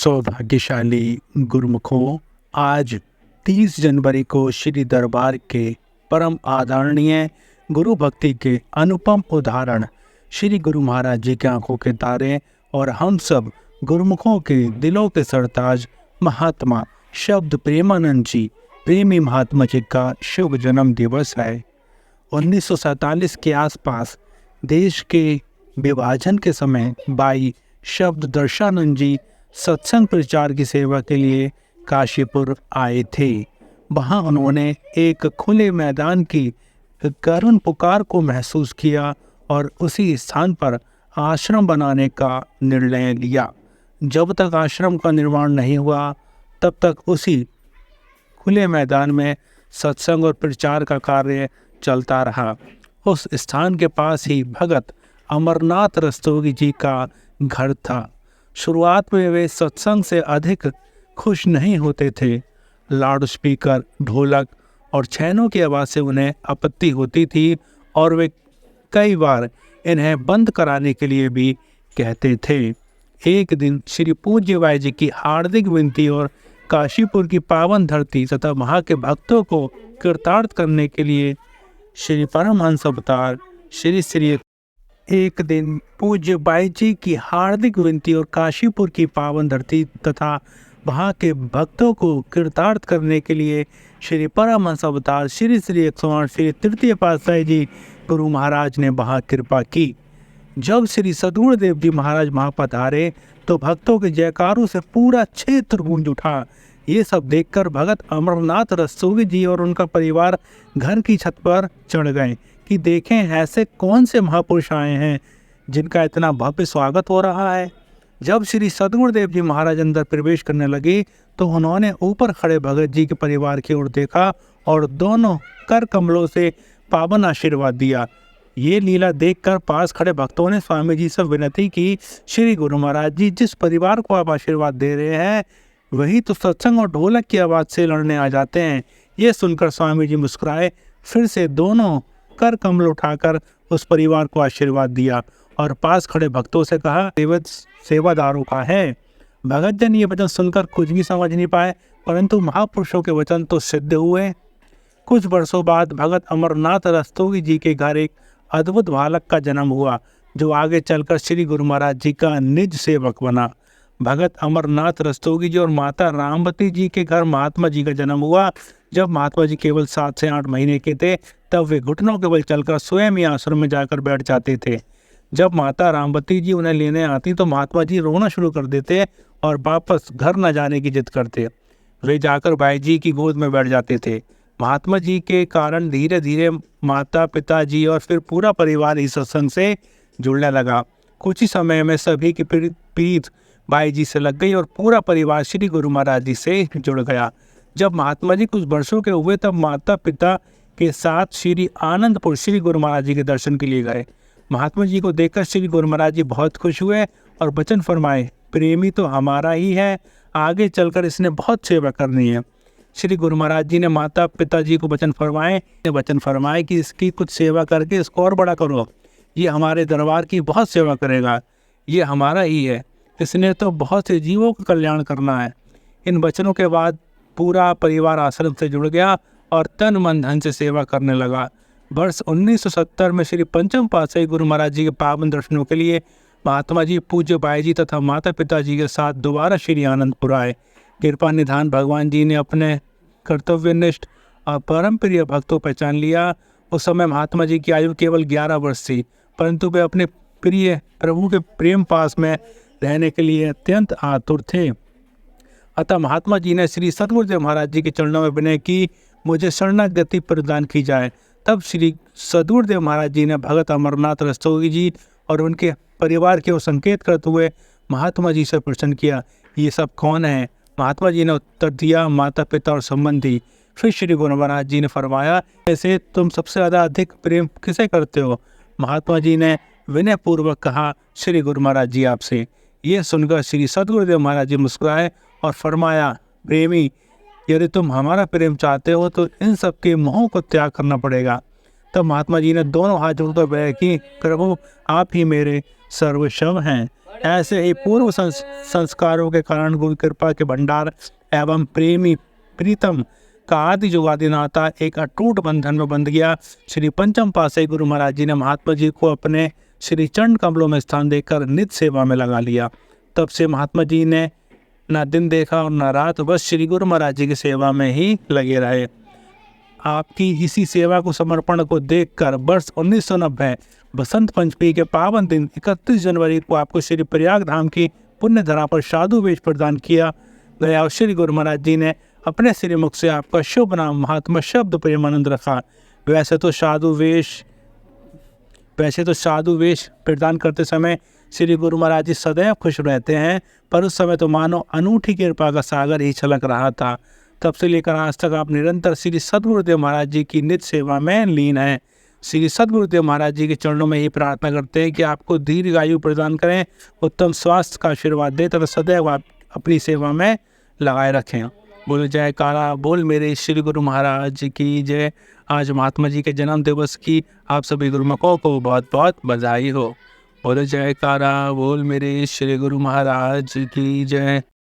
सौभाग्यशाली गुरुमुखों, आज 30 जनवरी को श्री दरबार के परम आदरणीय गुरु भक्ति के अनुपम उदाहरण श्री गुरु महाराज जी के आंखों के तारे और हम सब गुरुमुखों के दिलों के सरताज महात्मा शब्द प्रेमानंद जी प्रेमी महात्मा जी का शुभ जन्म दिवस है। 1947 के आसपास देश के विभाजन के समय भाई शब्द दर्शानंद जी सत्संग प्रचार की सेवा के लिए काशीपुर आए थे। वहां उन्होंने एक खुले मैदान की करुण पुकार को महसूस किया और उसी स्थान पर आश्रम बनाने का निर्णय लिया। जब तक आश्रम का निर्माण नहीं हुआ तब तक उसी खुले मैदान में सत्संग और प्रचार का कार्य चलता रहा। उस स्थान के पास ही भगत अमरनाथ रस्तोगी जी का घर था। शुरुआत में वे सत्संग से अधिक खुश नहीं होते थे। लाउड स्पीकर, ढोलक और छैनों की आवाज़ से उन्हें आपत्ति होती थी और वे कई बार इन्हें बंद कराने के लिए भी कहते थे। एक दिन श्री पूज्य भाई जी की हार्दिक विनती और काशीपुर की पावन धरती तथा वहाँ के भक्तों को कृतार्थ करने के लिए श्री परमहंस अवतार श्री एक दिन पूज्य बाई जी की हार्दिक विनती और काशीपुर की पावन धरती तथा वहाँ के भक्तों को कृतार्थ करने के लिए श्री परमहंस अवतार श्री 108 श्री तृतीय पातशाही जी गुरु महाराज ने वहाँ कृपा की। जब श्री सद्गुरुदेव जी महाराज वहाँ पधारे तो भक्तों के जयकारों से पूरा क्षेत्र गूंज उठा। ये सब देखकर भगत अमरनाथ रस्तोगी जी और उनका परिवार घर की छत पर चढ़ गए कि देखें ऐसे कौन से महापुरुष आए हैं जिनका इतना भव्य स्वागत हो रहा है। जब श्री सद्गुरुदेव जी महाराज अंदर प्रवेश करने लगे तो उन्होंने ऊपर खड़े भगत जी के परिवार की ओर देखा और दोनों कर कमलों से पावन आशीर्वाद दिया। ये लीला देखकर पास खड़े भक्तों ने स्वामी जी से विनती की, श्री गुरु महाराज जी, जिस परिवार को आप आशीर्वाद दे रहे हैं वही तो सत्संग और ढोलक की आवाज़ से लड़ने आ जाते हैं। ये सुनकर स्वामी जी मुस्कुराए, फिर से दोनों कर कमल उठाकर उस परिवार को आशीर्वाद दिया और पास खड़े भक्तों से कहा, देवत सेवादारों का है। भगत जन ये वचन सुनकर कुछ भी समझ नहीं पाए, परंतु महापुरुषों के वचन तो सिद्ध हुए। कुछ वर्षों बाद भगत अमरनाथ रस्तोगी जी के घर एक अद्भुत बालक का जन्म हुआ जो आगे चलकर श्री गुरु महाराज जी का निज सेवक बना। भगत अमरनाथ रस्तोगी जी और माता रामवती जी के घर महात्मा जी का जन्म हुआ। जब महात्मा जी केवल 7 से 8 महीने के थे तब वे घुटनों के बल चलकर स्वयं ही आश्रम में जाकर बैठ जाते थे। जब माता रामवती जी उन्हें लेने आती तो महात्मा जी रोना शुरू कर देते और वापस घर न जाने की जिद करते। वे जाकर भाई जी की गोद में बैठ जाते थे। महात्मा जी के कारण धीरे धीरे माता, पिताजी और फिर पूरा परिवार इस सत्संग से जुड़ने लगा। कुछ ही समय में सभी की प्रीत भाई जी से लग गई और पूरा परिवार श्री गुरु महाराज जी से जुड़ गया। जब महात्मा जी कुछ वर्षों के हुए तब माता पिता के साथ श्री आनंदपुर श्री गुरु महाराज जी के दर्शन के लिए गए। महात्मा जी को देखकर श्री गुरु महाराज जी बहुत खुश हुए और वचन फरमाए, प्रेमी तो हमारा ही है, आगे चलकर इसने बहुत सेवा करनी है। श्री गुरु महाराज जी ने माता पिताजी को वचन फरमाए कि इसकी कुछ सेवा करके इसको और बड़ा करो, ये हमारे दरबार की बहुत सेवा करेगा, ये हमारा ही है, इसने तो बहुत से जीवों का कल्याण करना है। इन वचनों के बाद पूरा परिवार आश्रम से जुड़ गया और तन मन धन से सेवा करने लगा। वर्ष 1970 में श्री पंचम पातशाही गुरु महाराज जी के पावन दर्शनों के लिए महात्मा जी पूज्य भाई जी तथा माता पिताजी के साथ दोबारा श्री आनंदपुर आए। कृपा निधान भगवान जी ने अपने कर्तव्यनिष्ठ और परम प्रिय भक्तों पहचान लिया। उस समय महात्मा जी की आयु केवल 11 वर्ष थी, परंतु वे अपने प्रिय प्रभु के प्रेम पास में रहने के लिए अत्यंत आतुर थे। अतः महात्मा जी ने श्री सद्गुरुदेव महाराज जी के चरणों में विनय की, मुझे शरणागति प्रदान की जाए। तब श्री सद्गुरुदेव महाराज जी ने भगत अमरनाथ रस्तोगी जी और उनके परिवार के ओर संकेत करते हुए महात्मा जी से प्रश्न किया, ये सब कौन है? महात्मा जी ने उत्तर दिया, माता पिता और संबंधी। फिर श्री गुरु महाराज जी ने फरमाया, ऐसे तुम सबसे ज़्यादा अधिक प्रेम किसे करते हो? महात्मा जी ने विनय पूर्वक कहा, श्री गुरु महाराज जी आपसे। ये सुनकर श्री सद्गुरुदेव महाराज जी मुस्कुराए और फरमाया, प्रेमी, यदि तुम हमारा प्रेम चाहते हो तो इन सब के मोह को त्याग करना पड़ेगा। तब महात्मा जी ने दोनों हाथ जोड़कर विनय की, प्रभु आप ही मेरे सर्वस्व हैं, ऐसे ही पूर्व संस्कारों के कारण गुरु कृपा के भंडार एवं प्रीतम का आदि जुगादि नाता एक अटूट बंधन में बंध गया। श्री पंचम पातशाही गुरु महाराज जी ने महात्मा जी को अपने श्री चरण कमलों में स्थान देकर नित्य सेवा में लगा लिया। तब से महात्मा जी ने न दिन देखा और न रात, बस श्री गुरु महाराज जी की सेवा में ही लगे रहे। आपकी इसी सेवा को समर्पण को देखकर वर्ष 1990 बसंत पंचमी के पावन दिन 31 जनवरी को आपको श्री प्रयाग धाम की पुण्य धरा पर साधु वेश प्रदान किया गया और श्री गुरु महाराज जी ने अपने श्रीमुख से आपका शुभ नाम महात्मा शब्द प्रेमानंद रखा। वैसे तो साधु वेश प्रदान करते समय श्री गुरु महाराज जी सदैव खुश रहते हैं, पर उस समय तो मानो अनूठी कृपा का सागर ही छलक रहा था। तब से लेकर आज तक आप निरंतर श्री सद्गुरुदेव महाराज जी की नित्य सेवा में लीन हैं। श्री सद्गुरुदेव महाराज जी के चरणों में ही प्रार्थना करते हैं कि आपको दीर्घ आयु प्रदान करें, उत्तम स्वास्थ्य का आशीर्वाद दे तथा सदैव आप अपनी सेवा में लगाए रखें। बोल जयकारा बोल मेरे श्री गुरु महाराज की जय। आज महात्मा जी के जन्म दिवस की आप सभी गुरुमुखों को बहुत बहुत बधाई हो। बोल जयकारा बोल मेरे श्री गुरु महाराज की जय।